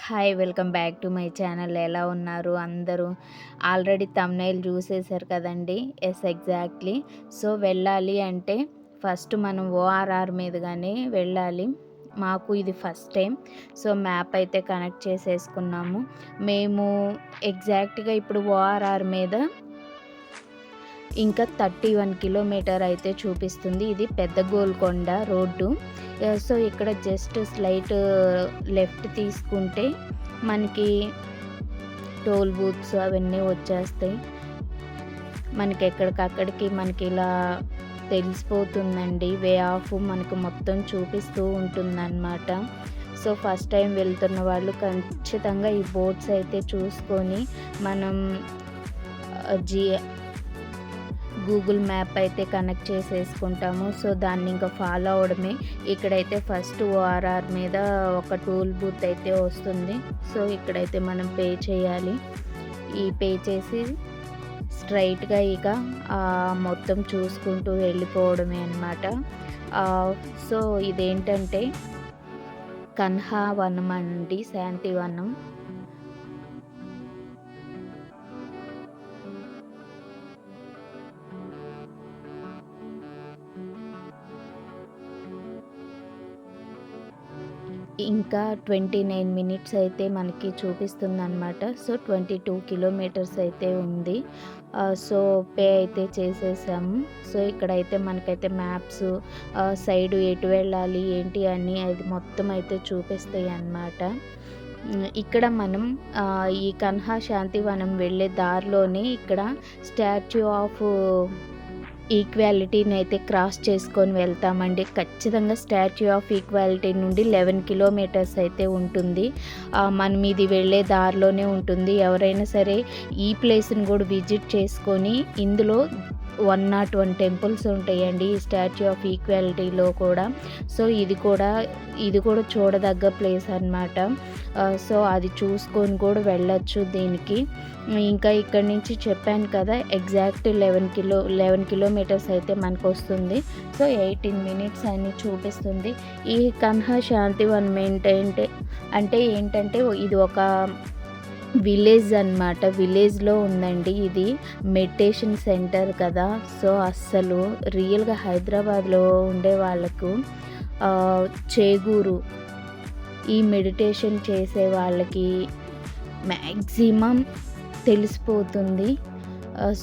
Hi! Welcome back to my channel. ఎలా ఉన్నారు అందరూ? ఆల్రెడీ థంబ్‌నెయిల్ చూసేసారు కదండీ! Yes, exactly. సో, వెళ్ళాలి అంటే ఫస్ట్ మనం ఓఆర్ఆర్ మీదుగానే వెళ్ళాలి. మాకు ఇది ఫస్ట్ టైం. సో, మ్యాప్ అయితే కనెక్ట్ చేసేసుకున్నాము. మేము ఎగ్జాక్ట్‌గా ఇప్పుడు ఓఆర్ఆర్ మీద ఇంకా 31 కిలోమీటర్ అయితే చూపిస్తుంది. ఇది పెద్ద గోల్కొండ రోడ్డు. సో, ఇక్కడ జస్ట్ స్లైట్ లెఫ్ట్ తీసుకుంటే మనకి టోల్ బూత్స్ అవన్నీ వచ్చేస్తాయి. మనకి ఎక్కడికక్కడికి మనకి ఇలా తెలిసిపోతుందండి. వే ఆఫ్ మనకు మొత్తం చూపిస్తూ ఉంటుందన్నమాట. సో, ఫస్ట్ టైం వెళ్తున్న వాళ్ళు ఖచ్చితంగా ఈ బోర్డ్స్ అయితే చూసుకొని మనం జీ గూగుల్ మ్యాప్ అయితే కనెక్ట్ చేసేసుకుంటాము. సో, దాన్ని ఇంకా ఫాలో అవ్వడమే. ఇక్కడైతే ఫస్ట్ ఓఆర్ఆర్ మీద ఒక టోల్ బూత్ అయితే వస్తుంది. సో, ఇక్కడైతే మనం పే చేయాలి. ఈ పే చేసి స్ట్రైట్‌గా ఇక మొత్తం చూసుకుంటూ వెళ్ళిపోవడమే అన్నమాట. సో, ఇదేంటంటే కన్హా వనం అండి, శాంతివనం. ఇంకా 29 మినిట్స్ అయితే మనకి చూపిస్తుందన్నమాట. సో, 22 కిలోమీటర్స్ అయితే ఉంది. సో, పే అయితే చేసేసాము. సో, ఇక్కడైతే మనకైతే మ్యాప్స్ సైడు ఎటు వెళ్ళాలి ఏంటి అని అది మొత్తం అయితే చూపిస్తాయి అన్నమాట. ఇక్కడ మనం ఈ కన్హా శాంతివనం వెళ్ళే దారిలోనే ఇక్కడ స్టాచ్యూ ఆఫ్ ఈక్వాలిటీని అయితే క్రాస్ చేసుకొని వెళ్తామండి. ఖచ్చితంగా స్టాచ్యూ ఆఫ్ ఈక్వాలిటీ నుండి 11 కిలోమీటర్స్ అయితే ఉంటుంది. మనం ఇది వెళ్ళే దారిలోనే ఉంటుంది. ఎవరైనా సరే ఈ ప్లేస్ని కూడా విజిట్ చేసుకొని ఇందులో 101 టెంపుల్స్ ఉంటాయండి ఈ స్టాచ్యూ ఆఫ్ ఈక్వాలిటీలో కూడా. సో, ఇది కూడా చూడదగ్గ ప్లేస్ అన్నమాట. సో, అది చూసుకొని కూడా వెళ్ళొచ్చు దీనికి. ఇంకా ఇక్కడి నుంచి చెప్పాను కదా, ఎగ్జాక్ట్ 11 కిలోమీటర్స్ అయితే మనకు వస్తుంది. సో, 18 మినిట్స్ అని చూపిస్తుంది. ఈ కన్హా శాంతివనం ఏంటంటే ఇది ఒక విలేజ్ అన్నమాట. విలేజ్‌లో ఉందండి ఇది. మెడిటేషన్ సెంటర్ కదా! సో, అస్సలు రియల్‌గా హైదరాబాద్‌లో ఉండే వాళ్ళకు చేగూరు ఈ మెడిటేషన్ చేసే వాళ్ళకి మ్యాక్సిమం తెలిసిపోతుంది.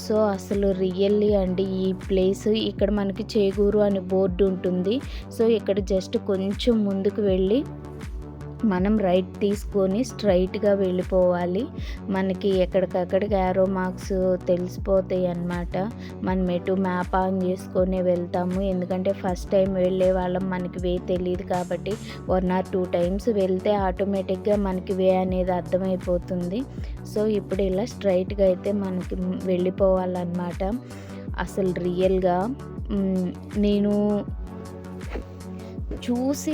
సో, అసలు రియల్లీ అండి ఈ ప్లేస్ ఇక్కడ మనకి చేగూరు అని బోర్డు ఉంటుంది. సో, ఇక్కడ జస్ట్ కొంచెం ముందుకు వెళ్ళి మనం రైట్ తీసుకొని స్ట్రైట్‌గా వెళ్ళిపోవాలి. మనకి ఎక్కడికక్కడికి యారో మార్క్స్ తెలిసిపోతాయి అన్నమాట. మనం ఎటు మ్యాప్ ఆన్ చేసుకొని వెళ్తాము. ఎందుకంటే ఫస్ట్ టైం వెళ్ళే వాళ్ళం, మనకి వే తెలీదు కాబట్టి 1 ఆర్ 2 టైమ్స్ వెళ్తే ఆటోమేటిక్‌గా మనకి వే అనేది అర్థమైపోతుంది. సో, ఇప్పుడు ఇలా స్ట్రైట్‌గా అయితే మనకి వెళ్ళిపోవాలన్నమాట. అసలు రియల్‌గా నేను చూసి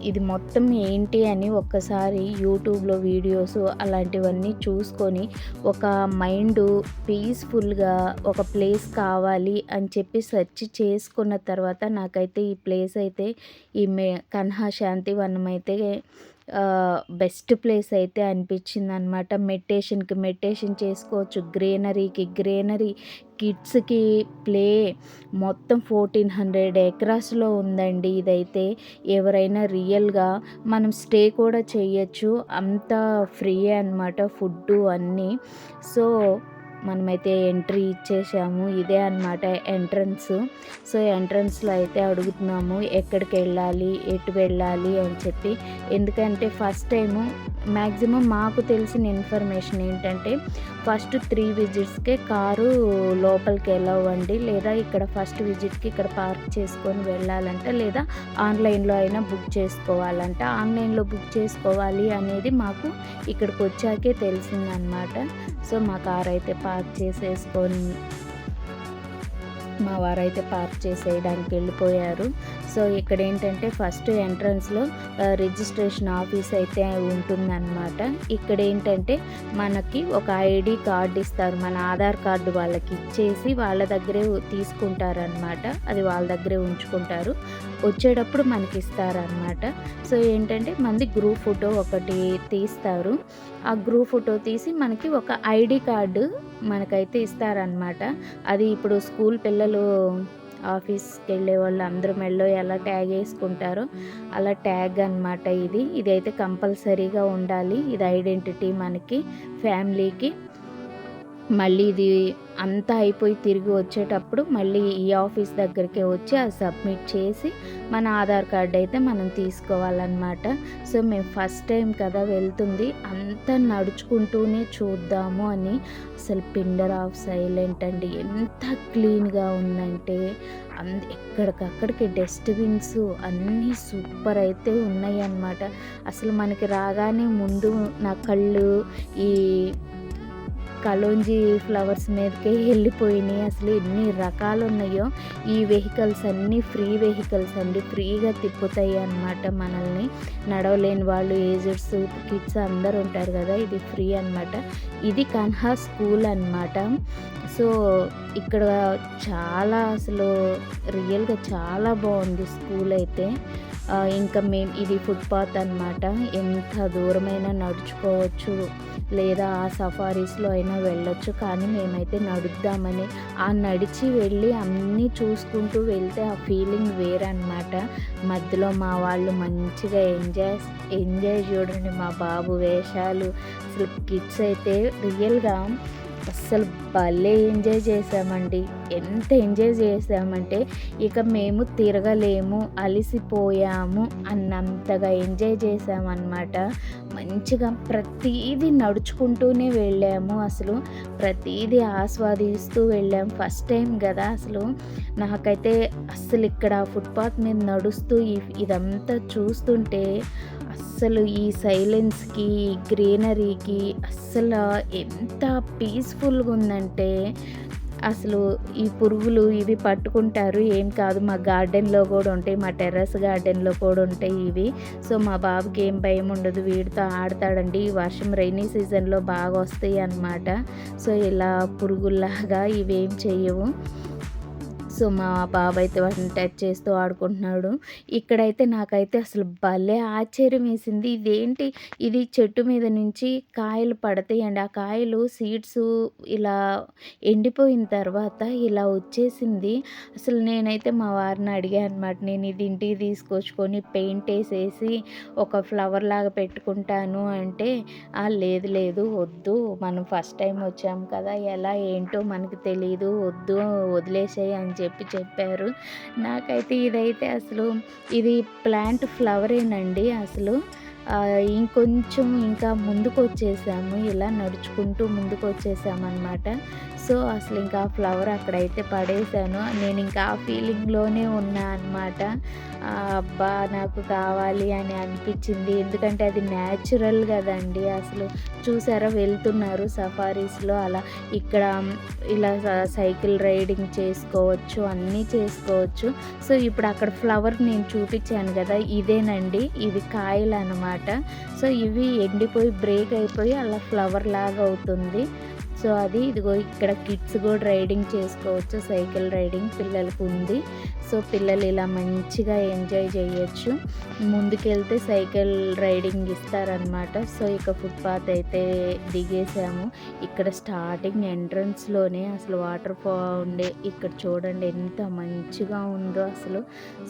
ఇది మొత్తం ఏంటి అని ఒక్కసారి యూట్యూబ్‌లో వీడియోస్ అలాంటివన్నీ చూసుకొని ఒక మైండు పీస్‌ఫుల్‌గా ఒక ప్లేస్ కావాలి అని చెప్పి సెర్చ్ చేసుకున్న తర్వాత నాకైతే ఈ ప్లేస్ అయితే ఈ కన్హా శాంతివనం అయితే బెస్ట్ ప్లేస్ అయితే అనిపించిందనమాట. మెడిటేషన్ చేసుకోవచ్చు. గ్రీనరీ, కిడ్స్‌కి ప్లే మొత్తం 1400 ఎకరాస్‌లో ఉందండి ఇదైతే. ఎవరైనా రియల్‌గా మనం స్టే కూడా చేయొచ్చు. అంతా ఫ్రీయే అనమాట ఫుడ్డు అన్నీ. సో, మనమైతే ఎంట్రీ ఇచ్చేసాము. ఇదే అనమాట ఎంట్రన్స్. సో, ఎంట్రన్స్‌లో అయితే అడుగుతున్నాము ఎక్కడికి ఎటు వెళ్ళాలి అని చెప్పి. ఎందుకంటే ఫస్ట్ టైము మ్యాక్సిమం మాకు తెలిసిన ఇన్ఫర్మేషన్ ఏంటంటే ఫస్ట్ 3 విజిట్స్‌కే కారు లోపలికి ఎలవ్ అండి. లేదా ఇక్కడ ఫస్ట్ విజిట్‌కి ఇక్కడ పార్క్ చేసుకొని వెళ్ళాలంట. లేదా ఆన్లైన్‌లో అయినా బుక్ చేసుకోవాలంట. ఆన్లైన్‌లో బుక్ చేసుకోవాలి అనేది మాకు ఇక్కడికి వచ్చాకే తెలిసిందనమాట. సో, మా కార్ అయితే మా వారైతే పార్క్ చేసేయడానికి వెళ్ళిపోయారు. సో ఇక్కడేంటంటే ఫస్ట్ ఎంట్రన్స్‌లో రిజిస్ట్రేషన్ ఆఫీస్ అయితే ఉంటుందన్నమాట. ఇక్కడేంటంటే మనకి ఒక ఐడీ కార్డ్ ఇస్తారు. మన ఆధార్ కార్డు వాళ్ళకి ఇచ్చేసి వాళ్ళ దగ్గరే తీసుకుంటారనమాట. అది వాళ్ళ దగ్గరే ఉంచుకుంటారు. వచ్చేటప్పుడు మనకిస్తారనమాట. సో ఏంటంటే మనది గ్రూప్ ఫోటో ఒకటి తీస్తారు. ఆ గ్రూప్ ఫోటో తీసి మనకి ఒక ఐడీ కార్డు మనకైతే ఇస్తారనమాట. అది ఇప్పుడు స్కూల్ పిల్లలు ఆఫీస్‌కెళ్ళే వాళ్ళు అందరూ మెడలో ఎలా ట్యాగ్ ఏసుకుంటారో అలా ట్యాగ్ అనమాట ఇది. ఇదైతే కంపల్సరీగా ఉండాలి. ఇది ఐడెంటిటీ మనకి, ఫ్యామిలీకి. మళ్ళీ ఇది అంతా అయిపోయి తిరిగి వచ్చేటప్పుడు మళ్ళీ ఈ ఆఫీస్ దగ్గరికే వచ్చి అది సబ్మిట్ చేసి మన ఆధార్ కార్డ్ అయితే మనం తీసుకోవాలన్నమాట. సో మేము ఫస్ట్ టైం కదా వెళ్తుంది, అంతా నడుచుకుంటూనే చూద్దాము అని. అసలు పిండర్ ఆఫ్ సైలెంట్ అండి, ఎంత క్లీన్గా ఉందంటే ఎక్కడికక్కడికి డస్ట్బిన్స్ అన్నీ సూపర్ అయితే ఉన్నాయి అన్నమాట. అసలు మనకి రాగానే ముందు నా కళ్ళు ఈ కలోంజీ ఫ్లవర్స్ మీదకే వెళ్ళిపోయినాయి. అసలు ఎన్ని రకాలు ఉన్నాయో. ఈ వెహికల్స్ అన్నీ ఫ్రీ వెహికల్స్ అండి, ఫ్రీగా తిప్పుతాయి అన్నమాట మనల్ని. నడవలేని వాళ్ళు, ఏజెడ్స్, కిడ్స్ అందరు ఉంటారు కదా, ఇది ఫ్రీ అన్నమాట. ఇది కన్హా స్కూల్ అన్నమాట. సో ఇక్కడ చాలా అసలు రియల్గా చాలా బాగుంది స్కూల్ అయితే. ఇంకా ఇది ఫుట్పాత్ అన్నమాట. ఎంత దూరమైనా నడుచుకోవచ్చు, లేదా ఆ సఫారీస్లో అయినా వెళ్ళొచ్చు. కానీ మేమైతే నడుద్దామని నడిచి వెళ్ళి అన్నీ చూసుకుంటూ వెళ్తే ఆ ఫీలింగ్ వేరన్నమాట. మధ్యలో మా వాళ్ళు మంచిగా ఎంజాయ్ చూడండి, మా బాబు వేషాలు. అసలు కిడ్స్ అయితే రియల్గా అస్సలు భలే ఎంజాయ్ చేసామండి. ఎంత ఎంజాయ్ చేసామంటే ఇక మేము తిరగలేము, అలిసిపోయాము అన్నంతగా ఎంజాయ్ చేసామన్నమాట. మంచిగా ప్రతీది నడుచుకుంటూనే వెళ్ళాము. అసలు ప్రతీది ఆస్వాదిస్తూ వెళ్ళాము. ఫస్ట్ టైం కదా, అసలు నాకైతే అస్సలు ఇక్కడ ఫుట్పాత్ మీద నడుస్తూ ఇదంతా చూస్తుంటే అస్సలు ఈ సైలెన్స్కి, గ్రీనరీకి అస్సలు ఎంత పీస్ఫుల్గా ఉందంటే, అసలు ఈ పురుగులు ఇవి పట్టుకుంటారు, ఏం కాదు. మా గార్డెన్లో కూడా ఉంటాయి, మా టెర్రస్ గార్డెన్లో కూడా ఉంటాయి ఇవి. సో మా బాబుకి ఏం భయం ఉండదు, వీటితో ఆడతాడండి. ఈ వర్షం రైనీ సీజన్లో బాగా వస్తాయి అన్నమాట. సో ఇలా పురుగుల్లాగా ఇవేం చెయ్యవు. సో మా బాబు అయితే వాటిని టచ్ చేస్తూ ఆడుకుంటున్నాడు. ఇక్కడైతే నాకైతే అసలు భలే ఆశ్చర్యం వేసింది. ఇది చెట్టు మీద నుంచి కాయలు పడతాయండి. ఆ కాయలు సీడ్స్ ఇలా ఎండిపోయిన తర్వాత ఇలా వచ్చేసింది. అసలు నేనైతే మా వారిని అడిగాను అనమాట, నేను ఇది ఇంటికి తీసుకొచ్చుకొని పెయింట్ వేసేసి ఒక ఫ్లవర్ లాగా పెట్టుకుంటాను అంటే, లేదు వద్దు, మనం ఫస్ట్ టైం వచ్చాం కదా, ఎలా ఏంటో మనకి తెలీదు, వద్దు వదిలేసేయి అని చెప్పారు. నాకైతే ఇదైతే అసలు ఇది ప్లాంట్ ఫ్లవరేనండి అసలు. ఇంకొంచెం ఇంకా ముందుకు వచ్చేసాము, ఇలా నడుచుకుంటూ ముందుకు వచ్చేసామన్నమాట. సో అసలు ఇంకా ఆ ఫ్లవర్ అక్కడైతే పడేసాను. నేను ఇంకా ఆ ఫీలింగ్లోనే ఉన్నా అన్నమాట. అబ్బా నాకు కావాలి అని అనిపించింది, ఎందుకంటే అది న్యాచురల్ కదండి. అసలు చూసారా, వెళ్తున్నారు సఫారీస్లో అలా. ఇక్కడ ఇలా సైకిల్ రైడింగ్ చేసుకోవచ్చు, అన్నీ చేసుకోవచ్చు. సో ఇప్పుడు అక్కడ ఫ్లవర్ నేను చూపించాను కదా, ఇదేనండి, ఇవి కాయలు అన్నమాట. సో ఇవి ఎండిపోయి బ్రేక్ అయిపోయి అలా ఫ్లవర్ లాగా అవుతుంది. సో అది ఇదిగో ఇక్కడ కిడ్స్ కూడా రైడింగ్ చేసుకోవచ్చు, సైకిల్ రైడింగ్ పిల్లలకు ఉంది. సో పిల్లలు ఇలా మంచిగా ఎంజాయ్ చేయొచ్చు. ముందుకెళ్తే సైకిల్ రైడింగ్ ఇస్తారనమాట. సో ఇక ఫుట్పాత్ అయితే దిగేసాము. ఇక్కడ స్టార్టింగ్ ఎంట్రన్స్లోనే అసలు వాటర్ ఫాల్ ఇక్కడ చూడండి ఎంత మంచిగా ఉందో అసలు.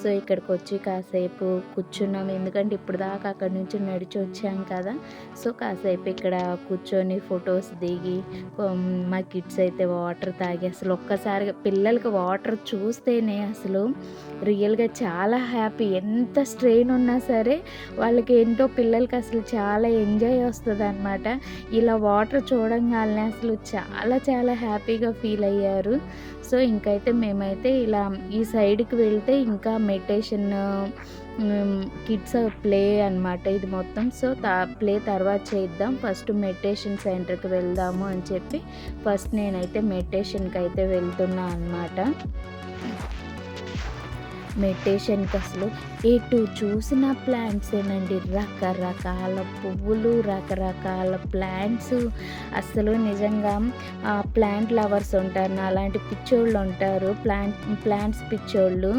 సో ఇక్కడికి వచ్చి కాసేపు కూర్చున్నాము, ఎందుకంటే ఇప్పుడు దాకా అక్కడి నుంచి నడిచి వచ్చాం కదా. సో కాసేపు ఇక్కడ కూర్చొని ఫొటోస్ దిగి మా కిడ్స్ అయితే వాటర్ తాగి అసలు ఒక్కసారిగా పిల్లలకి వాటర్ చూస్తేనే అసలు రియల్గా చాలా హ్యాపీ. ఎంత స్ట్రెయిన్ ఉన్నా సరే వాళ్ళకి ఏంటో పిల్లలకి అసలు చాలా ఎంజాయ్ వస్తుంది అనమాట. ఇలా వాటర్ చూడంగానే అసలు చాలా చాలా హ్యాపీగా ఫీల్ అయ్యారు. సో ఇంకైతే మేమైతే ఇలా ఈ సైడ్కి వెళ్తే ఇంకా మెడిటేషన్ కిడ్స్ ప్లే అనమాట ఇది మొత్తం. సో ప్లే తర్వాత చేద్దాం, ఫస్ట్ మెడిటేషన్ సెంటర్కి వెళ్దాము అని చెప్పి ఫస్ట్ నేనైతే మెడిటేషన్కి అయితే వెళ్తున్నా అనమాట. మెడిటేషన్‌కి అసలు ఎటు చూసిన ప్లాంట్సేనండి. రకరకాల పువ్వులు, రకరకాల ప్లాంట్స్. అస్సలు నిజంగా ప్లాంట్ లవర్స్ ఉంటారు. నాలాంటి పిచ్చోళ్ళుంటారు. ప్లాంట్స్ పిచ్చోళ్ళు.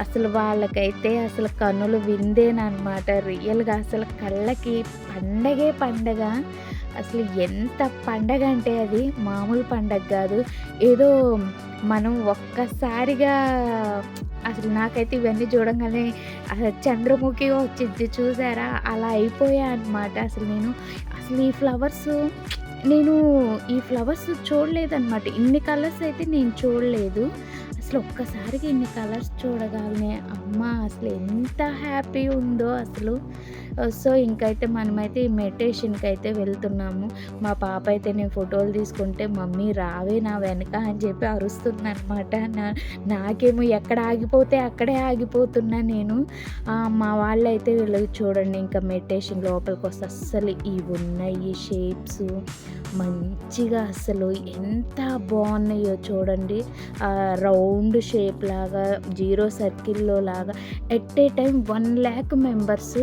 అసలు వాళ్ళకైతే అసలు కన్నుల విందేననమాట. రియల్‌గా అసలు కళ్ళకి పండగే పండగ. అసలు ఎంత పండగ అంటే అది మామూలు పండగ గాదు. ఏదో మనం ఒక్కసారిగా అసలు నాకైతే ఇవన్నీ చూడంగానే చంద్రముఖి వచ్చిద్ది చూసారా? అలా అయిపోయా అనమాట. అసలు నేను ఈ ఫ్లవర్స్ చూడలేదనమాట. ఇన్ని కలర్స్ అయితే నేను చూడలేదు. అసలు ఒక్కసారిగా ఇన్ని కలర్స్ చూడగానే అమ్మ అసలు ఎంత హ్యాపీ ఉందో అసలు. సో, ఇంకైతే మనమైతే ఈ మెడిటేషన్‌కి అయితే వెళ్తున్నాము. మా పాప అయితే నేను ఫోటోలు తీసుకుంటే మమ్మీ రావే నా వెనక అని చెప్పి అరుస్తుందనమాట. నాకేమో ఎక్కడ ఆగిపోతే అక్కడే ఆగిపోతున్నా నేను. మా వాళ్ళైతే వీళ్ళు చూడండి ఇంకా మెడిటేషన్ లోపలికొస్తే అస్సలు ఇవున్నాయి షేప్స్ మంచిగా అసలు ఎంత బాగున్నాయో చూడండి. రౌండ్ షేప్ లాగా, జీరో సర్కిల్‌లో లాగా ఎట్ ఏ టైమ్ 1,00,000 మెంబర్స్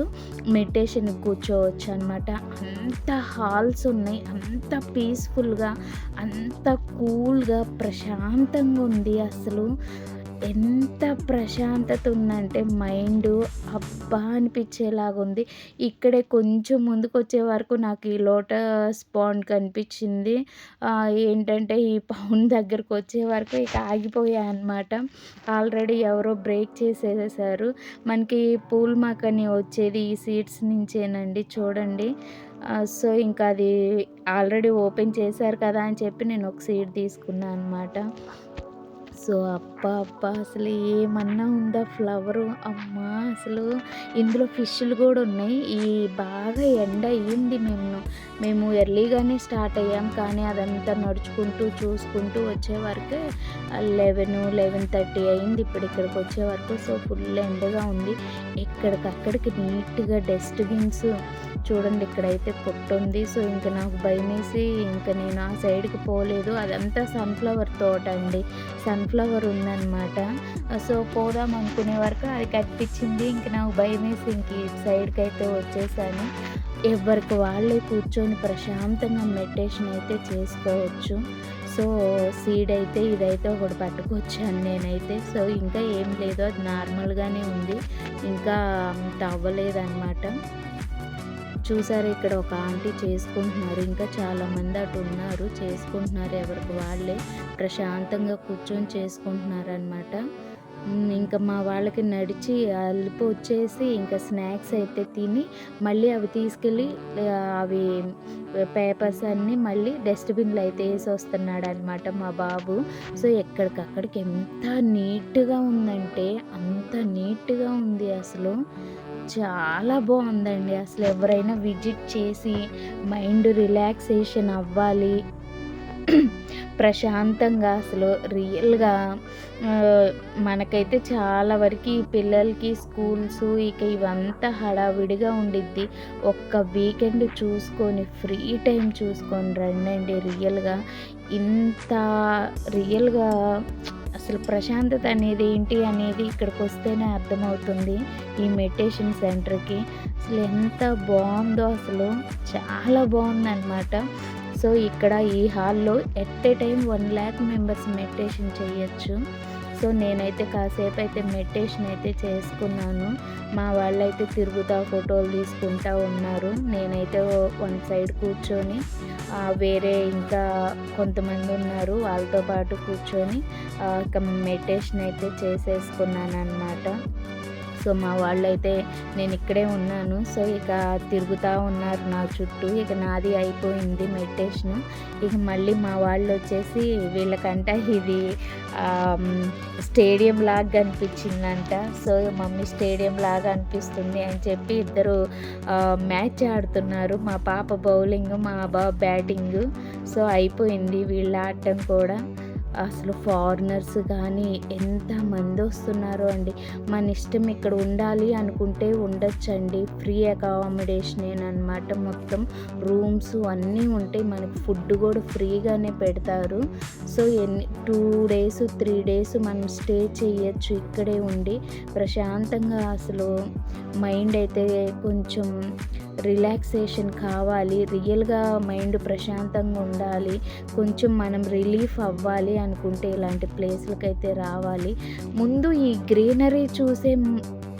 మెడిటేషన్‌కి కూర్చోవచ్చు అనమాట. అంత హాల్స్ ఉన్నాయి. అంత పీస్‌ఫుల్‌గా, అంత కూల్‌గా, ప్రశాంతంగా ఉంది అసలు. ఎంత ప్రశాంతత ఉందంటే మైండు అబ్బా అనిపించేలాగుంది. ఇక్కడే కొంచెం ముందుకొచ్చే వరకు నాకు ఈ లోటస్ పాండ్ కనిపించింది. ఏంటంటే ఈ పౌండ్ దగ్గరకొచ్చే వరకు ఇక ఆగిపోయా అనమాట. ఆల్రెడీ ఎవరో బ్రేక్ చేసేసారు. మనకి పూల్ మాకని వచ్చేది ఈ సీడ్స్ నుంచేనండి చూడండి. సో, ఇంకా అది ఆల్రెడీ ఓపెన్ చేశారు కదా అని చెప్పి నేను ఒక సీడ్ తీసుకున్నా అనమాట. సో, అబ్బా! అబ్బా! అసలు ఏమన్నా ఉందా ఫ్లవరు. అమ్మా! అసలు ఇందులో ఫిష్‌లు గూడా ఉన్నాయి. బాగా ఎండ అయ్యింది. మేము ఎర్లీగానే స్టార్ట్ అయ్యాం. కానీ అదంతా నడుచుకుంటూ, చూసుకుంటూ వచ్చే వరకే 11:30 అయింది ఇప్పుడు ఇక్కడికి వచ్చే వరకు. సో, ఫుల్ ఎండగా ఉంది. ఎక్కడికక్కడికి నీట్‌గా డస్ట్‌బిన్స్ చూడండి ఇక్కడైతే పొట్టుంది. సో, ఇంక నాకు భయమేసి ఇంక నేను ఆ సైడ్‌కి పోలేదు. అదంతా సన్‌ఫ్లవర్ తోట అండి. సన్‌ఫ్లవర్ ఉందనమాట. సో, పోదాం అనుకునే వరకు అది కనిపించింది. ఇంక నాకు భయమేసి ఇంక ఇటు సైడ్‌కైతే వచ్చేసాను. ఎవరికి వాళ్ళే కూర్చొని ప్రశాంతంగా మెడిటేషన్ అయితే చేసుకోవచ్చు. సో, సీడ్ అయితే ఇదైతే ఒకటి పట్టుకొచ్చాను నేనైతే. సో, ఇంకా ఏం లేదు. అది నార్మల్‌గానే ఉంది. ఇంకా అంత అవ్వలేదనమాట. చూసారా ఇక్కడ ఒక ఆంటీ చేసుకుంటున్నారు. ఇంకా చాలామంది అటు ఉన్నారు చేసుకుంటున్నారు. ఎవరికి వాళ్ళే ప్రశాంతంగా కూర్చొని చేసుకుంటున్నారనమాట. ఇంకా మా వాళ్ళకి నడిచి అలుపు వచ్చేసి ఇంకా స్నాక్స్ అయితే తిని మళ్ళీ అవి తీసుకెళ్ళి అవి పేపర్స్ అన్నీ మళ్ళీ డస్ట్‌బిన్‌లో అయితే ఏసొస్తున్నాడనమాట మా బాబు. సో, ఎక్కడికక్కడికి ఎంత నీట్‌గా ఉందంటే అంత నీట్‌గా ఉంది అసలు. చాలా బావుందండి. అసలు ఎవరైనా విజిట్ చేసి మైండ్ రిలాక్సేషన్ అవ్వాలి. ప్రశాంతంగా అసలు రియల్‌గా మనకైతే చాలా వరకి ఈ పిల్లలకి స్కూల్సు ఇక ఇవంతా హడావిడిగా ఉండిద్ది. ఒక్క వీకెండ్ చూసుకొని ఫ్రీ టైం చూసుకొని రండండి రియల్‌గా. ఇంత రియల్‌గా అసలు ప్రశాంతత అనేది ఏంటి అనేది ఇక్కడికొస్తేనే అర్థమవుతుంది. ఈ మెడిటేషన్ సెంటర్‌కి. అసలు ఎంత బావుందో అసలు. చాలా బావుందనమాట. సో, ఇక్కడ ఈ హాల్‌లో at a time 1,00,000 members meditation చేయొచ్చు. సో, నేనైతే కాసేపయితే మెడిటేషన్ అయితే చేసుకున్నాను. మా వాళ్ళైతే తిరుగుతా ఫోటోలు తీసుకుంటా ఉన్నారు. నేనైతే వన్ సైడ్ కూర్చొని వేరే ఇంకా కొంతమంది ఉన్నారు. వాళ్ళతో పాటు కూర్చొని ఇక మెడిటేషన్ అయితే చేసేసుకున్నాననమాట. సో, మా వాళ్ళైతే నేనిక్కడే ఉన్నాను. సో, ఇక తిరుగుతా ఉన్నారు నా చుట్టూ. ఇక నాది అయిపోయింది మెడిటేషను. ఇక మళ్ళీ మా వాళ్ళొచ్చేసి వీళ్ళకంట ఇది స్టేడియం లాగా కనిపించిందంట. సో, మమ్మీ స్టేడియం లాగా అనిపిస్తుంది అని చెప్పి ఇద్దరు మ్యాచ్ ఆడుతున్నారు. మా పాప బౌలింగ్, మా బాబు బ్యాటింగు. సో, అయిపోయింది వీళ్ళ ఆడటం కూడా. అసలు ఫారినర్స్ కానీ ఎంతమంది వస్తున్నారో అండి. మన ఇష్టం ఇక్కడ ఉండాలి అనుకుంటే ఉండొచ్చండి. ఫ్రీ అకామిడేషనేననమాట. మొత్తం రూమ్స్ అన్నీ ఉంటాయి. మనకి ఫుడ్ కూడా ఫ్రీగానే పెడతారు. సో 2 డేస్ 3 డేస్ మనం స్టే చేయొచ్చు ఇక్కడే ఉండి. ప్రశాంతంగా అసలు మైండ్ అయితే కొంచెం రిలాక్సేషన్ కావాలి, రియల్‌గా మైండ్ ప్రశాంతంగా ఉండాలి, కొంచెం మనం రిలీఫ్ అవ్వాలి అనుకుంటే ఇలాంటి ప్లేస్‌లకైతే రావాలి. ముందు ఈ గ్రీనరీ చూసే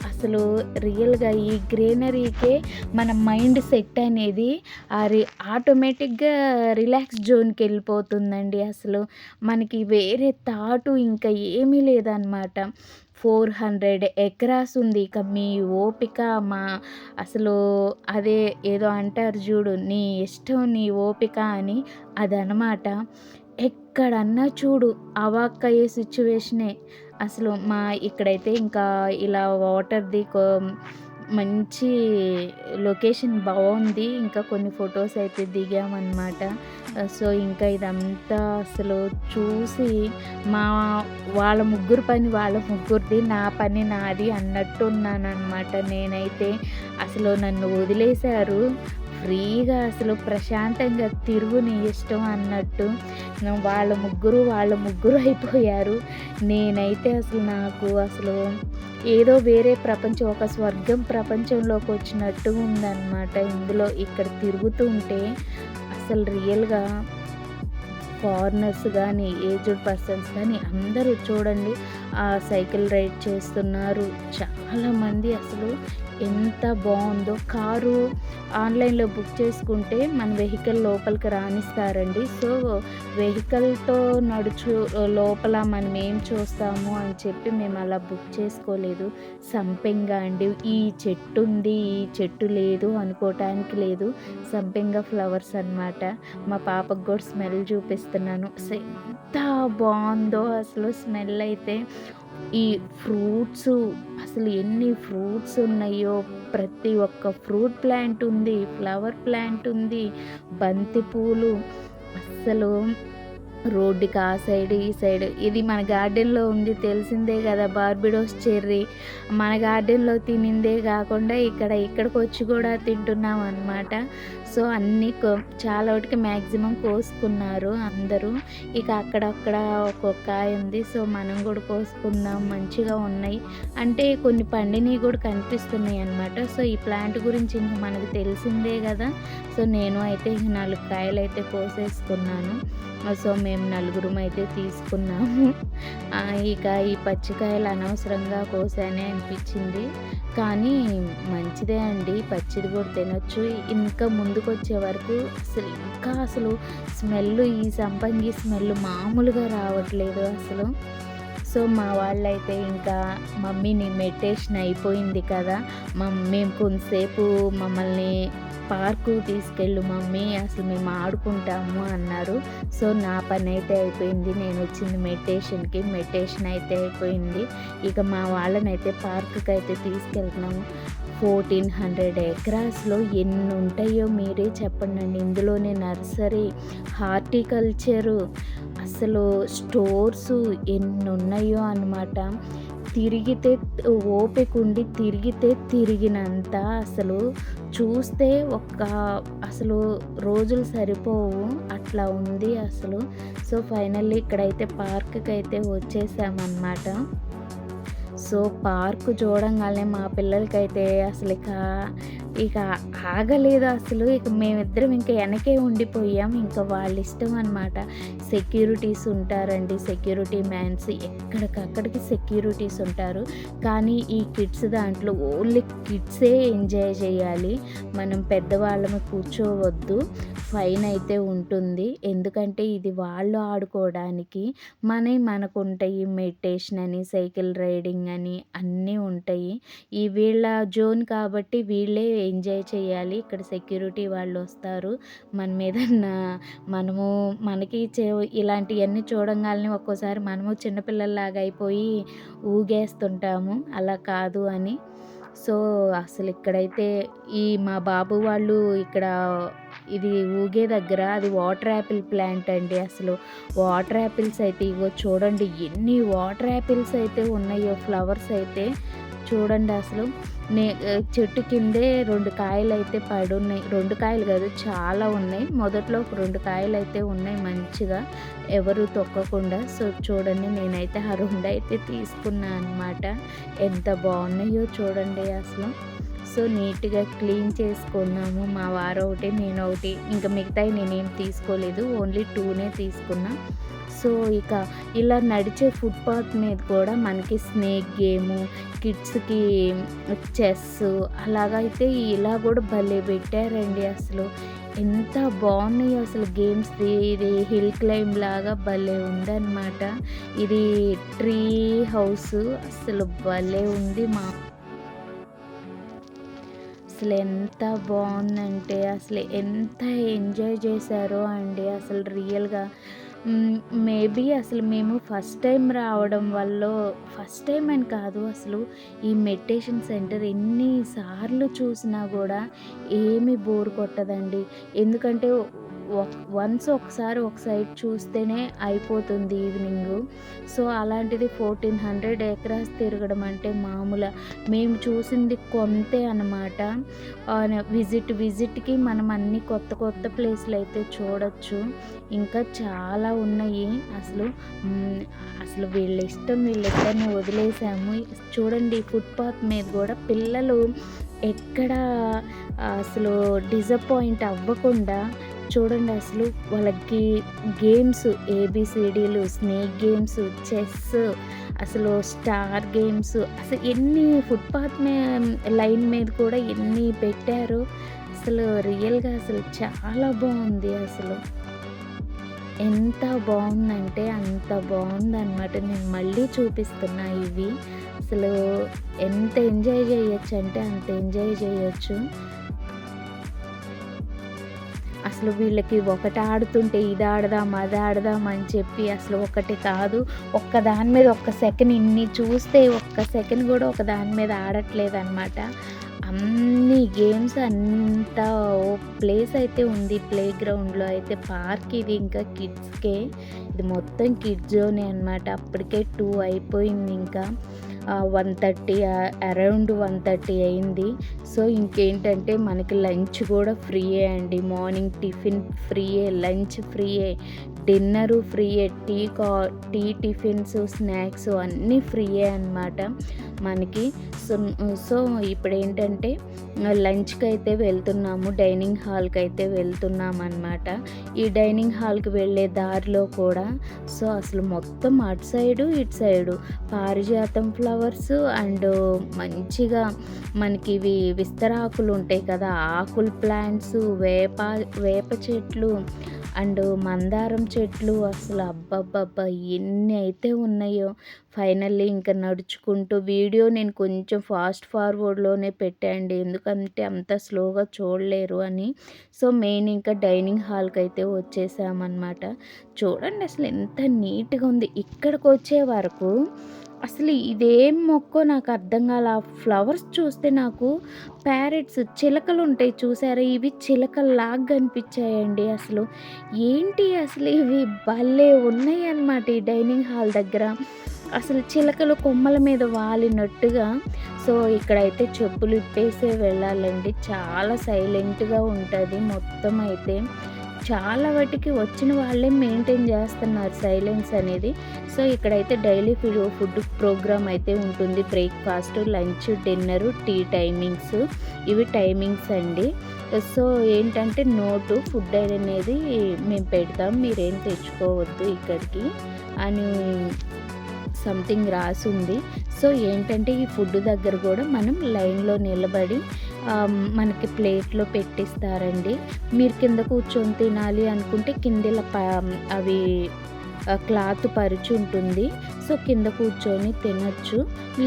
అసలు రియల్‌గా ఈ గ్రీనరీకే మన మైండ్ సెట్ అనేది ఆటోమేటిక్‌గా రిలాక్స్ జోన్‌కెళ్ళిపోతుందండి అసలు. మనకి వేరే థాటు ఇంకా ఏమీ లేదనమాట. 400 ఎకరాస్ ఉంది. ఇక మీ ఓపిక అసలు అదే ఏదో అంటారు జూడు, నీ ఇష్టం నీ ఓపిక అని, అదనమాట. ఎక్కడన్నా చూడు అవాక్కయ్యే సిచ్యువేషనే. అసలు ఇక్కడైతే ఇంకా ఇలా వాటర్‌ది మంచి లొకేషన్ బావుంది. ఇంకా కొన్ని ఫొటోస్ అయితే దిగామనమాట. సో, ఇంకా ఇదంతా అసలు చూసి మా వాళ్ళ ముగ్గురు పని వాళ్ళ ముగ్గురిది, నా పని నాది అన్నట్టున్నాననమాట నేనైతే. అసలు నన్ను వదిలేశారు. ఫ్రీగా అసలు ప్రశాంతంగా తిరుగు నీ ఇష్టం అన్నట్టు. వాళ్ళ ముగ్గురు అయిపోయారు. నేనైతే నాకు అసలు ఏదో వేరే ప్రపంచం, ఒక స్వర్గం ప్రపంచంలోకొచ్చినట్టు ఉందనమాట. ఇక్కడ తిరుగుతుంటే అసలు రియల్‌గా ఫారినర్స్ గానీ, ఏజ్డ్ పర్సన్స్ కానీ అందరూ చూడండి సైకిల్ రైడ్ చేస్తున్నారు. చాలామంది అసలు ఎంత బావుందో. కారు ఆన్‌లైన్‌లో బుక్ చేసుకుంటే మన వెహికల్ లోపలికి రానిస్తారండి. సో, వెహికల్‌తో లోపల మనం ఏం చూస్తాము అని చెప్పి మేము అలా బుక్ చేసుకోలేదు. సంపెంగ అండి. ఈ చెట్టు ఉంది, ఈ చెట్టు లేదు అనుకోటానికి లేదు. సంపెంగ ఫ్లవర్స్ అనమాట. మా పాపకు కూడా స్మెల్ చూపిస్తున్నాను. ఎంత బావుందో అసలు స్మెల్ అయితే. ఈ ఫ్రూట్సు అసలు ఎన్ని ఫ్రూట్స్ ఉన్నాయో, ప్రతి ఒక్క ఫ్రూట్ ప్లాంట్ ఉంది, ఫ్లవర్ ప్లాంట్ ఉంది, బంతి పూలు అస్సలు రోడ్డుకి ఆ సైడ్, ఈ సైడ్. ఇది మన గార్డెన్‌లో ఉంది తెలిసిందే గదా! Barbados cherry. మన గార్డెన్‌లో తినిందే గాకుండా ఇక్కడికొచ్చి గూడా తింటున్నామనమాట. సో, అన్నీ చాలా వటికి మ్యాక్సిమం కోసుకున్నారు అందరూ. ఇక అక్కడక్కడ ఒక్కొక్క కాయ ఉంది. సో, మనం గూడా కోసుకుందాం, మంచిగా ఉన్నాయి. అంటే కొన్ని పండినయి గూడా కనిపిస్తున్నాయనమాట. సో, ఈ ప్లాంట్ గురించి ఇంక మనకు తెలిసిందే గదా! సో, నేను అయితే 4 కాయలైతే కోసేసుకున్నాను. సో, మేము నలుగురమైతే తీసుకున్నాము. ఇక ఈ పచ్చికాయలు అనవసరంగా కోసానే అనిపించింది. కానీ మంచిదే అండి. పచ్చిది కూడా తినొచ్చు. ఇంకా ముందుకొచ్చే వరకు అసలు స్మెల్లు, ఈ సంపంగి స్మెల్ మామూలుగా రావట్లేదు అసలు. సో, మా వాళ్ళైతే ఇంకా మమ్మీని మెడిటేషన్ అయిపోయింది కదా! మేము కొంతసేపు మమ్మల్ని పార్కు తీసుకెళ్ళు మమ్మీ, అసలు మేము ఆడుకుంటాము అన్నారు. సో, నా పనైతే అయిపోయింది. నేనొచ్చింది మెడిటేషన్ అయితే అయిపోయింది. ఇక మా వాళ్ళనైతే పార్కుకైతే తీసుకెళ్తున్నాము. 1400 ఎకరాస్‌లో ఎన్నుంటాయో మీరే చెప్పండండి. ఇందులోనే నర్సరీ, హార్టికల్చరు, అసలు స్టోర్సు ఎన్నున్నాయో అనమాట. తిరిగితే ఓపికుండి తిరిగితే తిరిగినంత అసలు చూస్తే అసలు రోజులు సరిపోవు, అట్లా ఉంది అసలు. సో, ఫైనల్లీ ఇక్కడైతే పార్క్‌కైతే వచ్చేసామనమాట. సో, పార్కు చూడంగానే మా పిల్లలకైతే ఇక ఆగలేదు అసలు. ఇక మేమిద్దరం ఇంక ఎనకే ఉండిపోయాం. ఇంకా వాళ్ళ ఇష్టం అనమాట. సెక్యూరిటీస్ ఉంటారండి. సెక్యూరిటీ మ్యాన్స్ ఎక్కడికక్కడికి సెక్యూరిటీస్ ఉంటారు. కానీ ఈ కిడ్స్ దాంట్లో ఓన్లీ కిడ్సే ఎంజాయ్ చేయాలి. మనం పెద్దవాళ్ళము కూర్చోవద్దు. ఫైన్ అయితే ఉంటుంది. ఎందుకంటే ఇది వాళ్ళు ఆడుకోవడానికి. మనకుంటాయి మెడిటేషన్ అని, సైకిల్ రైడింగ్ అని అన్నీ ఉంటాయి. వీళ్ళ జోన్ కాబట్టి వీళ్ళే ఎంజాయ్ చేయాలి. ఇక్కడ సెక్యూరిటీ వాళ్ళొస్తారు. మనము మనకి ఇలాంటియన్నీ చూడంగాల్నే ఒక్కోసారి మనము చిన్నపిల్లల్లాగా అయిపోయి ఊగేస్తుంటాము. అలా కాదు అని. సో, అసలిక్కడైతే మా బాబు వాళ్ళు ఇక్కడ ఇది ఊగే దగ్గర అది వాటర్ యాపిల్ ప్లాంట్ అండి. అసలు వాటర్ యాపిల్స్ అయితే ఇగో చూడండి ఎన్ని వాటర్ యాపిల్స్ అయితే ఉన్నాయో ఫ్లవర్స్ అయితే చూడండి అసలు. చెట్టు కిందే 2 కాయలైతే పడున్నాయి. 2 కాయలు కాదు చాలా ఉన్నాయి. మొదట్లో ఒక 2 కాయలైతే ఉన్నాయి మంచిగా ఎవరు తొక్కకుండా. సో, చూడండి నేనైతే ఆ 2 అయితే తీసుకున్నా అనమాట. ఎంత బాగున్నాయో చూడండి అసలు. సో, నీట్‌గా క్లీన్ చేసుకున్నాము. మా వారొకటి, నేనొకటి. ఇంకా మిగతాయి నేనేం తీసుకోలేదు. ఓన్లీ 2నే తీసుకున్నా. సో, ఇక ఇలా నడిచే ఫుట్‌పాత్ మీద కూడా మనకి స్నేక్ గేము, కిడ్స్‌కి చెస్సు అలాగైతే ఇలా కూడా భలే పెట్టారండి అసలు. ఎంత బాగున్నాయో అసలు గేమ్స్‌ది. ఇది హిల్ క్లైంబ్ లాగా భలే ఉందనమాట. ఇది ట్రీ హౌసు అసలు భలే ఉంది. అసలు ఎంత బాగుందంటే అసలు ఎంత ఎంజాయ్ చేశారో అండి అసలు రియల్‌గా. మేబీ అసలు మేము ఫస్ట్ టైం రావడం వల్లో ఫస్ట్ టైం అని కాదు అసలు ఈ మెడిటేషన్ సెంటర్ ఎన్ని సార్లు చూసినా కూడా ఏమీ బోర్ కొట్టదండి. ఎందుకంటే ఒకసారి ఒక సైడ్ చూస్తేనే అయిపోతుంది ఈవినింగు. సో, అలాంటిది 1400 ఎకరాస్ తిరగడం అంటే మామూలా? మేము చూసింది కొంతే అనమాట. విజిట్‌కి మనం అన్ని కొత్త కొత్త ప్లేస్‌లయితే చూడొచ్చు. ఇంకా చాలా ఉన్నాయి అసలు. అసలు వీళ్ళ ఇష్టం వీళ్ళిద్దరిని వదిలేసాము. చూడండి ఫుట్‌పాత్ మీద కూడా పిల్లలు ఎక్కడ అసలు డిసప్పాయింట్ అవ్వకుండా చూడండి అసలు వాళ్ళకి గేమ్స్ ఏబీసీడీలు, స్నేక్ గేమ్స్, చెస్, అసలు స్టార్ గేమ్స్ అసలు ఎన్ని ఫుట్‌పాత్ లైన్ మీద కూడా ఎన్ని పెట్టారో అసలు రియల్‌గా అసలు చాలా బాగుంది అసలు. ఎంత బాగుందంటే అంత బాగుందనమాట. నేను మళ్ళీ చూపిస్తున్నా ఇవి. అసలు ఎంత ఎంజాయ్ చేయొచ్చంటే అంత ఎంజాయ్ చేయొచ్చు. అసలు వీళ్ళకి ఒకటి ఆడుతుంటే ఇది ఆడదాం, అది ఆడదాం అని చెప్పి అసలు ఒకటి కాదు, ఒక్క దాని మీద ఒక్క సెకండ్ ఇన్ని చూస్తే ఒక్క సెకండ్ కూడా ఒక దాని మీద ఆడట్లేదనమాట. అన్ని గేమ్స్ అంతా ఓ ప్లేస్ అయితే ఉంది. ప్లే గ్రౌండ్‌లో అయితే పార్క్ ఇది ఇంకా కిడ్స్‌కే. ఇది మొత్తం కిడ్స్ జోనే అనమాట. అప్పటికే 2 అయిపోయింది ఇంకా. 1:30 అరౌండ్ 1:30 అయింది. సో, ఇంకేంటంటే మనకి లంచ్ కూడా ఫ్రీయే అండి. మార్నింగ్ టిఫిన్ ఫ్రీయే, లంచ్ ఫ్రీయే, డిన్నరు ఫ్రీయే, టీ టిఫిన్స్, స్నాక్స్ అన్నీ ఫ్రీయే అనమాట మనకి. సో ఇప్పుడేంటంటే లంచ్‌కి అయితే వెళ్తున్నాము. డైనింగ్ హాల్‌కి అయితే వెళ్తున్నామన్నమాట. ఈ డైనింగ్ హాల్‌కి వెళ్ళే దారిలో కూడా సో అసలు మొత్తం అటు సైడు, ఇటు సైడు పారిజాతం ఫ్లవర్స్ అండ్ మంచిగా మనకి ఇవి విస్తరాకులు ఉంటాయి కదా, ఆకులు ప్లాంట్స్, వేప చెట్లు అండ్ మందారం చెట్లు అసలు అబ్బబ్బబ్బా! ఎన్ని అయితే ఉన్నాయో. ఫైనల్లీ ఇంకా నడుచుకుంటూ వీడియో నేను కొంచెం ఫాస్ట్ ఫార్వర్డ్‌లోనే పెట్టా అండి. ఎందుకంటే అంత స్లోగా చూడలేరు అని. సో, మెయిన్ ఇంకా డైనింగ్ హాల్‌కైతే వచ్చేసామన్నమాట. చూడండి అసలు ఎంత నీట్‌గా ఉంది. ఇక్కడికొచ్చే వరకు అసలు ఇదేం మొక్కో నాకు అర్థం కాల. ఆ ఫ్లవర్స్ చూస్తే నాకు ప్యారెట్స్ చిలకలుంటాయి చూసారా? ఇవి చిలకల్లాగా కనిపించాయండి అసలు. ఏంటి అసలు ఇవి భలే ఉన్నాయన్నమాట ఈ డైనింగ్ హాల్ దగ్గర. అసలు చిలకలు కొమ్మల మీద వాలినట్టుగా. సో, ఇక్కడైతే చెప్పులు ఇప్పేసే వెళ్ళాలండి. చాలా సైలెంట్‌గా ఉంటది మొత్తం అయితే. చాలా వాటికి వచ్చిన వాళ్ళే మెయింటైన్ చేస్తున్నారు సైలెన్స్ అనేది. సో, ఇక్కడైతే డైలీ ఫుడ్ ప్రోగ్రామ్ అయితే ఉంటుంది. Breakfast, lunch, dinner, tea timings ఇవి టైమింగ్స్ అండి. సో, ఏంటంటే నోటు ఫుడ్ అనేది మేము పెడతాం, మీరేం తెచ్చుకోవద్దు ఇక్కడికి అని సంథింగ్ రాసుంది. సో, ఏంటంటే ఈ ఫుడ్ దగ్గర కూడా మనం లైన్‌లో నిలబడి మనకి ప్లేట్‌లో పెట్టిస్తారండి. మీరు కింద కూర్చొని తినాలి అనుకుంటే కింద ఇలా అవి క్లాత్ పరిచి ఉంటుంది. సో కింద కూర్చొని తినొచ్చు.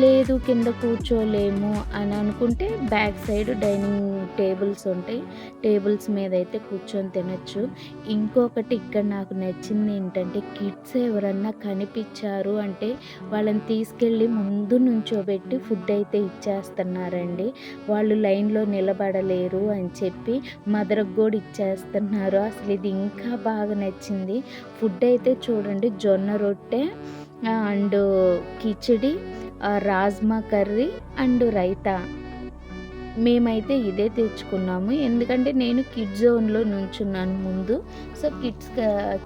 లేదు కింద కూర్చోలేము అని అనుకుంటే బ్యాక్ సైడ్ డైనింగ్ టేబుల్స్ ఉంటాయి. టేబుల్స్ మీద అయితే కూర్చొని తినొచ్చు. ఇంకొకటి ఇక్కడ నాకు నచ్చింది ఏంటంటే, కిడ్స్ ఎవరన్నా కనిపించారు అంటే వాళ్ళని తీసుకెళ్ళి ముందు నుంచోబెట్టి ఫుడ్ అయితే ఇచ్చేస్తున్నారండి. వాళ్ళు లైన్లో నిలబడలేరు అని చెప్పి మదర్కి కూడా ఇచ్చేస్తున్నారు. అసలు ఇది ఇంకా బాగా నచ్చింది. ఫుడ్ అయితే చూడండి, జొన్న రొట్టె and khichdi, rajma curry and raita. మేమైతే ఇదే తెచ్చుకున్నాము. ఎందుకంటే నేను కిడ్స్ జోన్‌లో నుంచున్నాను ముందు. సో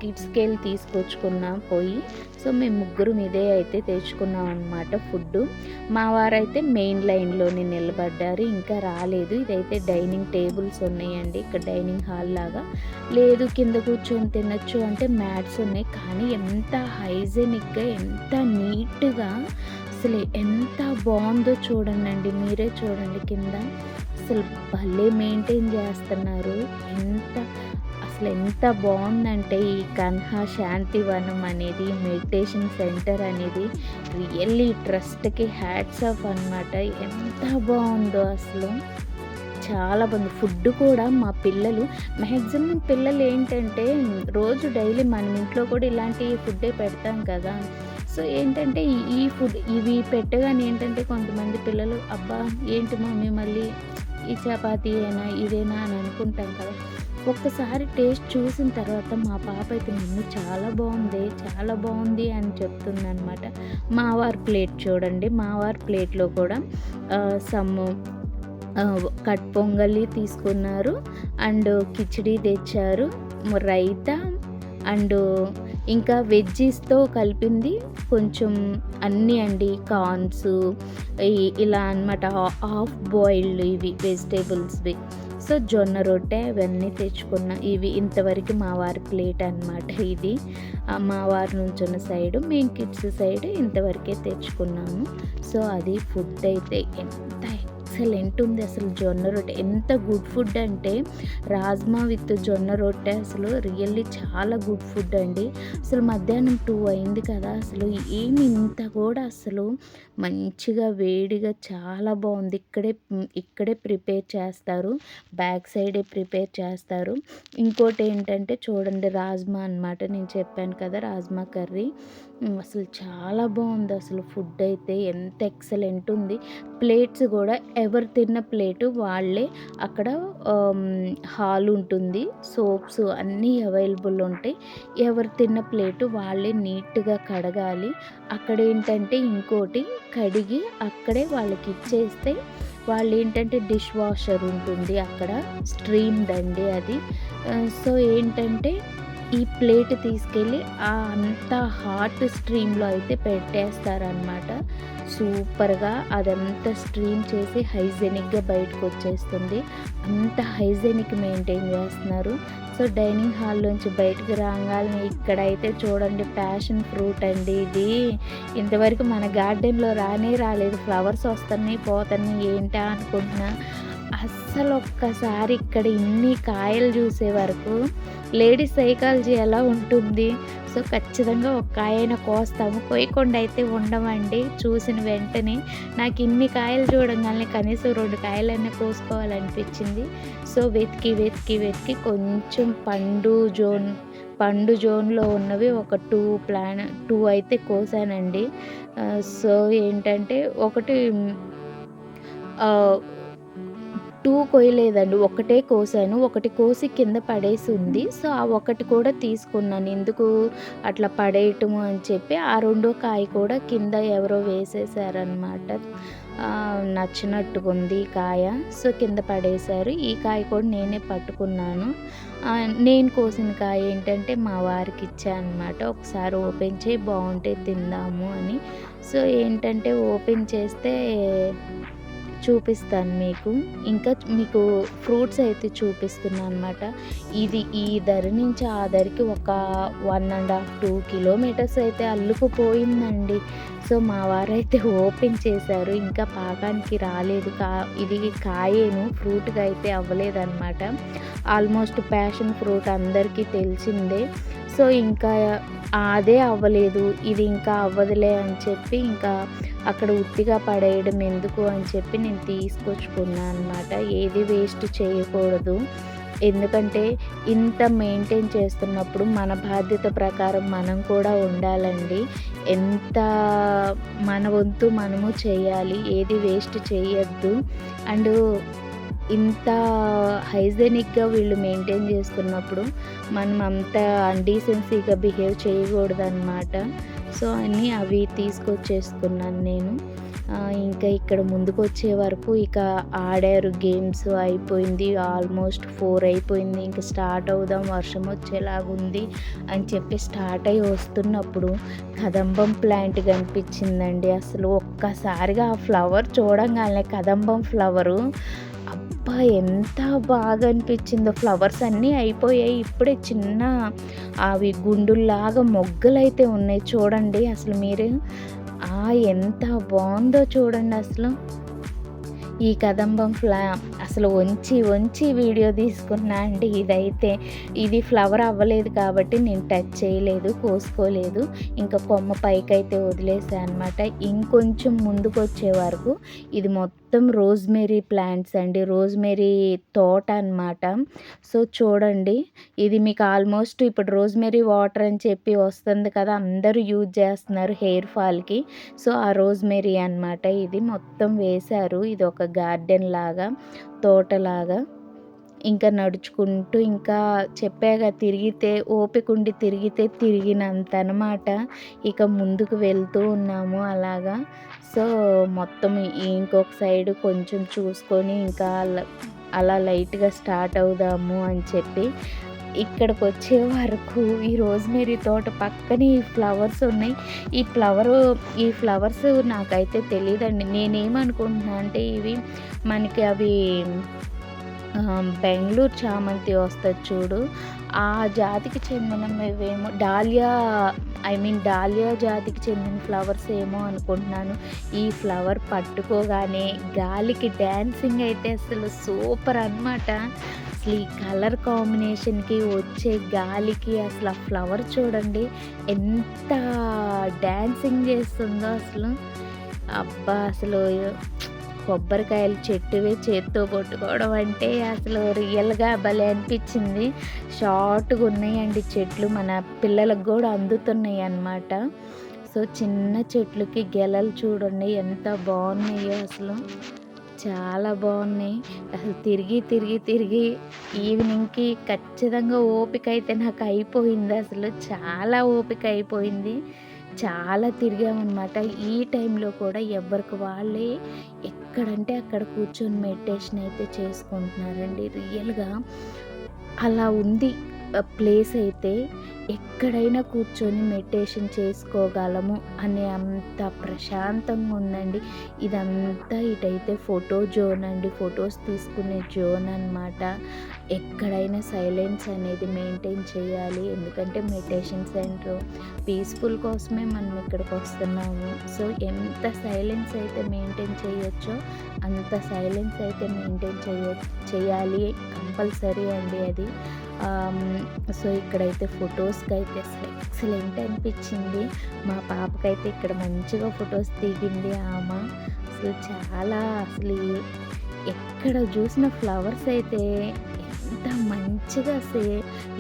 కిడ్స్‌కెళ్ళి తీసుకొచ్చుకున్నాం పోయి. సో మేము ముగ్గురం ఇదే అయితే తెచ్చుకున్నాం అనమాట ఫుడ్డు. మా వారైతే మెయిన్ లైన్‌లోనే నిలబడ్డారు. ఇంకా రాలేదు. ఇదైతే డైనింగ్ టేబుల్స్ ఉన్నాయండి. ఇక్కడ డైనింగ్ హాల్ లాగా. లేదు కింద కూర్చొని తినొచ్చు అంటే మ్యాట్స్ ఉన్నాయి. కానీ ఎంత హైజెనిక్‌గా, ఎంత నీట్‌గా, అసలు ఎంత బాగుందో చూడండి. మీరే చూడండి కింద. అసలు భలే మెయింటైన్ చేస్తున్నారు. ఎంత బాగుందంటే ఈ కన్హా శాంతివనం అనేది, మెడిటేషన్ సెంటర్ అనేది రియల్లీ ట్రస్ట్కి హ్యాట్స్ ఆఫ్ అనమాట. ఎంత బాగుందో అసలు, చాలా బాగుంది. ఫుడ్ కూడా మా పిల్లలు మ్యాక్సిమం పిల్లలు ఏంటంటే రోజు డైలీ మనం ఇంట్లో కూడా ఇలాంటి ఫుడ్డే పెడతాం కదా. సో ఏంటంటే ఈ ఫుడ్ ఇవి పెట్టగానే ఏంటంటే కొంతమంది పిల్లలు అబ్బా ఏంటి మమ్మీ మళ్ళీ ఈ చపాతీ అయినా ఇదేనా అని అనుకుంటాం కదా. ఒక్కసారి టేస్ట్ చూసిన తర్వాత మా పాప అయితే మమ్మీ చాలా బాగుంది అని చెప్తుందనమాట. మా వారి ప్లేట్ చూడండి. మా వారి ప్లేట్లో కూడా సమ్ కట్ పొంగలి తీసుకున్నారు అండ్ కిచిడి తెచ్చారు, రైతా అండ్ ఇంకా వెజ్జీస్తో కలిపింది కొంచెం అన్నీ అండి. కార్న్స్ ఇలా అనమాట, హాఫ్ బాయిల్డ్ ఇవి వెజిటేబుల్స్వి. సో జొన్న రొట్టె ఇవన్నీ తెచ్చుకున్నా. ఇవి ఇంతవరకు మా వారి ప్లేట్ అనమాట. ఇది మా వారి నుంచున్న సైడు, మేము కిడ్స్ సైడ్ ఇంతవరకే తెచ్చుకున్నాము. సో అది ఫుడ్ అయితే ఎంత ఎక్సలెంట్ ఉంది. అసలు జొన్న రొట్టె ఎంత గుడ్ ఫుడ్ అంటే, రాజ్మా విత్ జొన్న రొట్టె అసలు రియల్లీ చాలా గుడ్ ఫుడ్ అండి. అసలు మధ్యాహ్నం 2 అయింది కదా, అసలు ఏమి ఇంత కూడా అసలు మంచిగా వేడిగా చాలా బాగుంది. ఇక్కడే ప్రిపేర్ చేస్తారు, బ్యాక్ సైడే ప్రిపేర్ చేస్తారు. ఇంకోటి ఏంటంటే చూడండి, రాజ్మా అనమాట. నేను చెప్పాను కదా రాజ్మా కర్రీ. అసలు చాలా బాగుంది. అసలు ఫుడ్ అయితే ఎంత ఎక్సలెంట్ ఉంది. ప్లేట్స్ కూడా ఎవరు తిన్న ప్లేటు వాళ్ళే. అక్కడ హాల్ ఉంటుంది, సోప్స్ అన్నీ అవైలబుల్ ఉంటాయి. ఎవరు తిన్న ప్లేటు వాళ్ళే నీట్గా కడగాలి. అక్కడ ఏంటంటే ఇంకోటి కడిగి అక్కడే వాళ్ళకి ఇచ్చేస్తే, వాళ్ళు ఏంటంటే డిష్ వాషర్ ఉంటుంది అక్కడ, స్ట్రీమ్దండి అది. సో ఏంటంటే ఈ ప్లేట్ తీసుకెళ్ళి అంత హాట్ స్ట్రీమ్లో అయితే పెట్టేస్తారనమాట. సూపర్గా అదంతా స్ట్రీమ్ చేసి హైజెనిక్గా బయటకు వచ్చేస్తుంది. అంత హైజెనిక్ మెయింటైన్ చేస్తున్నారు. సో డైనింగ్ హాల్లోంచి బయటకు రాగానే ఇక్కడైతే చూడండి, ప్యాషన్ ఫ్రూట్ అండి ఇది. ఇంతవరకు మన గార్డెన్లో రాలేదు. ఫ్లవర్స్ వస్తున్నాయి పోతున్నాయి ఏంటా అనుకుంటున్నా. అస్సలు ఒక్కసారి ఇక్కడ ఇన్ని కాయలు చూసే వరకు లేడీస్ సైకాలజీ ఎలా ఉంటుంది. సో ఖచ్చితంగా ఒక కాయైనా కోస్తాము, కోయకుండా అయితే ఉండమండి. చూసిన వెంటనే నాకు ఇన్ని కాయలు చూడగానే కనీసం 2 కాయలైనా కోసుకోవాలనిపించింది. సో వెతికి కొంచెం పండు జోన్లో ఉన్నవి ఒక 2 అయితే కోసానండి. సో ఏంటంటే ఒకటి 2 కొయ్యలేదండి, ఒకటే కోసాను. ఒకటి కోసి కింద పడేసి ఉంది. సో ఆ ఒకటి కూడా తీసుకున్నాను, ఎందుకు అట్లా పడేయటము అని చెప్పి. ఆ రెండో కాయ కూడా కింద ఎవరో వేసేసారనమాట. నచ్చినట్టుగా ఉంది కాయ. సో కింద పడేశారు. ఈ కాయ కూడా నేనే పట్టుకున్నాను. నేను కోసిన కాయ ఏంటంటే మా వారికి ఇచ్చాను అనమాట. ఒకసారి ఓపెన్ చేయి బాగుంటే తిందాము అని. సో ఏంటంటే ఓపెన్ చేస్తే చూపిస్తాను మీకు. ఇంకా మీకు ఫ్రూట్స్ అయితే చూపిస్తున్నాను అనమాట. ఇది ఈ దరి నుంచి ఆ దరికి ఒక 1.5-2 కిలోమీటర్స్ అయితే అల్లుకుపోయిందండి. సో మా వారైతే ఓపెన్ చేశారు. ఇంకా పాకానికి రాలేదు. ఇది కాయేను, ఫ్రూట్గా అయితే అవ్వలేదన్నమాట. ఆల్మోస్ట్ ప్యాషన్ ఫ్రూట్ అందరికీ తెలిసిందే. సో, ఇంకా అదే అవ్వలేదు. ఇది ఇంకా అవ్వదులే అని చెప్పి ఇంకా అక్కడ ఉత్తిగా పడేయడం ఎందుకు అని చెప్పి నేను తీసుకొచ్చుకున్నా అనమాట. ఏది వేస్ట్ చేయకూడదు. ఎందుకంటే ఇంత మెయింటైన్ చేస్తున్నప్పుడు మన బాధ్యత ప్రకారం మనం కూడా ఉండాలండి. ఎంత మన వంతు మనము చేయాలి. ఏది వేస్ట్ చేయొద్దు. అండ్ ఇంత హైజెనిక్‌గా వీళ్ళు మెయింటైన్ చేస్తున్నప్పుడు మనం అంత అన్‌డీసెన్సీగా బిహేవ్ చేయకూడదనమాట. సో, అని అవి తీసుకొచ్చేసుకున్నాను నేను. ఇంకా ఇక్కడ ముందుకొచ్చే వరకు ఇక ఆడారు గేమ్స్ అయిపోయింది. ఆల్మోస్ట్ 4 అయిపోయింది. ఇంక స్టార్ట్ అవుదాం వర్షం వచ్చేలాగుంది అని చెప్పి స్టార్ట్ అయ్యి వస్తున్నప్పుడు కదంబం ప్లాంట్ కనిపించిందండి. అసలు ఒక్కసారిగా ఆ ఫ్లవర్ చూడంగానే కదంబం ఫ్లవరు అబ్బా! ఎంత బాగా అనిపించిందో. ఫ్లవర్స్ అన్నీ అయిపోయాయి. ఇప్పుడే చిన్న అవి గుండుల్లాగా మొగ్గలైతే ఉన్నాయి చూడండి అసలు మీరు. ఎంత బావుందో చూడండి అసలు. ఈ కదంబం అసలు వంచి వీడియో తీసుకున్నా అండి ఇదైతే. ఇది ఫ్లవర్ అవ్వలేదు కాబట్టి నేను టచ్ చేయలేదు, కోసుకోలేదు. ఇంకా కొమ్మ పైకైతే వదిలేసా అనమాట. ఇంకొంచెం ముందుకొచ్చే వరకు ఇది మొత్తం రోజ్‌మెరీ ప్లాంట్స్ అండి. రోజ్‌మెరీ తోట అనమాట. సో, చూడండి ఇది మీకు ఆల్మోస్ట్ ఇప్పుడు రోజ్‌మెరీ వాటర్ అని చెప్పి వస్తుంది కదా! అందరూ యూజ్ చేస్తున్నారు హెయిర్ ఫాల్‌కి. సో, ఆ రోజ్‌మెరీ అనమాట. ఇది మొత్తం వేశారు. ఇది ఒక గార్డెన్ లాగా, తోటలాగా. ఇంకా నడుచుకుంటూ ఇంకా చెప్పాగా తిరిగితే ఓపికుండి తిరిగితే తిరిగినంత అనమాట. ఇక ముందుకు వెళ్తూ ఉన్నాము అలాగా. సో, మొత్తం ఇంకొక సైడు కొంచెం చూసుకొని ఇంకా అలా లైట్‌గా స్టార్ట్ అవుదాము అని చెప్పి ఇక్కడికొచ్చే వరకు ఈ రోజ్‌మెరీ తోట పక్కనే ఈ ఫ్లవర్స్ ఉన్నాయి. ఈ ఫ్లవర్స్ నాకైతే తెలీదండి. నేనేమనుకుంటున్నా అంటే ఇవి మనకి అవి బెంగుళూరు చామంతి వస్తది చూడు, ఆ జాతికి చెందినవేమో డాలియా జాతికి చెందిన ఫ్లవర్స్ ఏమో అనుకుంటున్నాను. ఈ ఫ్లవర్ పట్టుకోగానే గాలికి డాన్సింగ్ అయితే అసలు సూపర్ అనమాట. అసలు ఈ కలర్ కాంబినేషన్‌కి వచ్చే గాలికి అసలు ఆ ఫ్లవర్ చూడండి ఎంత డాన్సింగ్ చేస్తుందో అసలు. అబ్బా! అసలు కొబ్బరికాయలు చెట్టువి చేత్తో కొట్టుకోవడం అంటే అసలు రియల్‌గా భలే అనిపించింది. షార్ట్‌గా ఉన్నాయండి చెట్లు. మన పిల్లలకు కూడా అందుతున్నాయి అన్నమాట. సో, చిన్న చెట్లకి గెలలు చూడండి ఎంత బాగున్నాయో అసలు. చాలా బాగున్నాయి. అసలు తిరిగి ఈవినింగ్‌కి ఖచ్చితంగా ఓపిక అయితే నాకు అయిపోయింది అసలు. చాలా ఓపిక అయిపోయింది. చాలా తిరిగామనమాట. ఈ టైంలో కూడా ఎవరికి వాళ్ళే ఎక్కడంటే అక్కడ కూర్చొని మెడిటేషన్ అయితే చేసుకుంటున్నారండి. రియల్‌గా అలా ఉంది ప్లేస్ అయితే. ఎక్కడైనా కూర్చొని మెడిటేషన్ చేసుకోగలము అనే అంత ప్రశాంతంగా ఉందండి. ఇదంతా ఇటైతే ఫోటో జోన్ అండి. ఫొటోస్ తీసుకునే జోన్ అనమాట. ఎక్కడైనా సైలెన్స్ అనేది మెయింటైన్ చేయాలి. ఎందుకంటే మెడిటేషన్ సెంటర్ పీస్‌ఫుల్ కోసమే మనం ఇక్కడికి వస్తున్నాము. సో, ఎంత సైలెన్స్ అయితే మెయింటైన్ చేయొచ్చో అంత సైలెన్స్ అయితే మెయింటైన్ చేయాలి కంపల్సరీ అండి అది. సో, ఇక్కడైతే ఫొటోస్‌కైతే అసలు ఎక్సలెంట్ అనిపించింది. మా పాపకైతే ఇక్కడ మంచిగా ఫొటోస్ దిగింది అసలు చాలా అసలు ఎక్కడ చూసిన ఫ్లవర్స్ అయితే ఎంత మంచిగా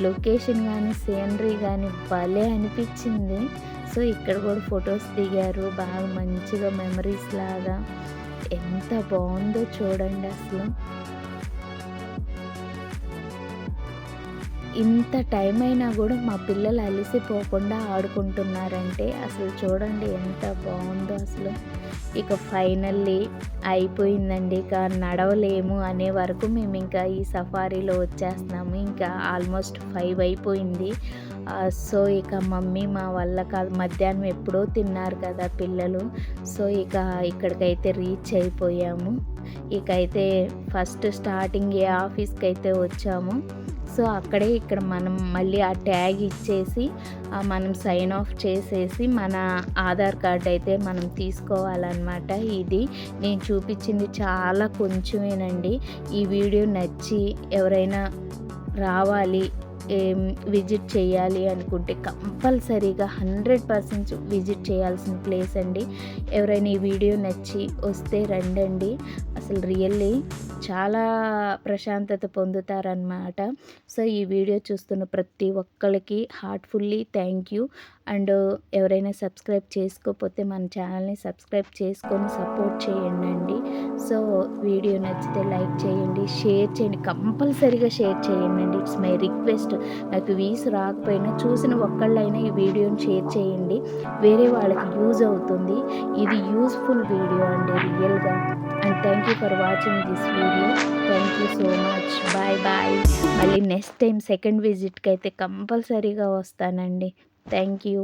లొకేషన్ కానీ సీనరీ కానీ భలే అనిపించింది. సో, ఇక్కడ కూడా ఫొటోస్ దిగారు బాగా మంచిగా మెమరీస్ లాగా. ఎంత బాగుందో చూడండి అసలు. ఇంత టైం అయినా కూడా మా పిల్లలు అలిసిపోకుండా ఆడుకుంటున్నారంటే అసలు చూడండి ఎంత బాగుందో అసలు. ఇక ఫైనల్లీ అయిపోయిందండి. ఇక నడవలేము అనే వరకు మేము ఇంకా ఈ సఫారీలో వచ్చేస్తున్నాము. ఇంకా ఆల్మోస్ట్ 5 అయిపోయింది. సో, ఇక మమ్మీ మా వల్ల కాదు, మధ్యాహ్నం ఎప్పుడో తిన్నారు కదా పిల్లలు. సో, ఇక ఇక్కడికైతే రీచ్ అయిపోయాము. ఇక అయితే ఫస్ట్ స్టార్టింగ్ ఏ ఆఫీస్కి అయితే వచ్చాము. సో, ఇక్కడ మనం మళ్ళీ ఆ ట్యాగ్ ఇచ్చేసి మనం సైన్ ఆఫ్ చేసేసి మన ఆధార్ కార్డ్ అయితే మనం తీసుకోవాలన్నమాట. ఇది నేను చూపించింది చాలా కొంచెమేనండి. ఈ వీడియో నచ్చి ఎవరైనా రావాలి విజిట్ చేయాలి అనుకుంటే కంపల్సరీగా 100% విజిట్ చేయాల్సిన ప్లేస్ అండి. ఎవరైనా ఈ వీడియో నచ్చి వస్తే రండండి. అసలు రియల్లీ చాలా ప్రశాంతత పొందుతారనమాట. సో, ఈ వీడియో చూస్తున్న ప్రతి ఒక్కళ్ళకి హార్ట్‌ఫుల్లీ థ్యాంక్ యూ. అండ్ ఎవరైనా సబ్స్క్రైబ్ చేసుకోకపోతే మన ఛానల్‌ని సబ్స్క్రైబ్ చేసుకొని సపోర్ట్ చేయండండి. సో, వీడియో నచ్చితే లైక్ చేయండి, షేర్ చేయండి. కంపల్సరీగా షేర్ చేయండండి. It's my request. నాకు వ్యూస్ రాకపోయినా చూసిన ఒక్కళ్ళైనా ఈ వీడియోని షేర్ చేయండి. వేరే వాళ్ళకి యూజ్ అవుతుంది. ఇది యూజ్‌ఫుల్ వీడియో అండి రియల్‌గా. And thank you for watching this video. Thank you so much. Bye bye. మళ్ళీ నెక్స్ట్ టైం సెకండ్ విజిట్‌కైతే కంపల్సరీగా వస్తానండి. Thank you.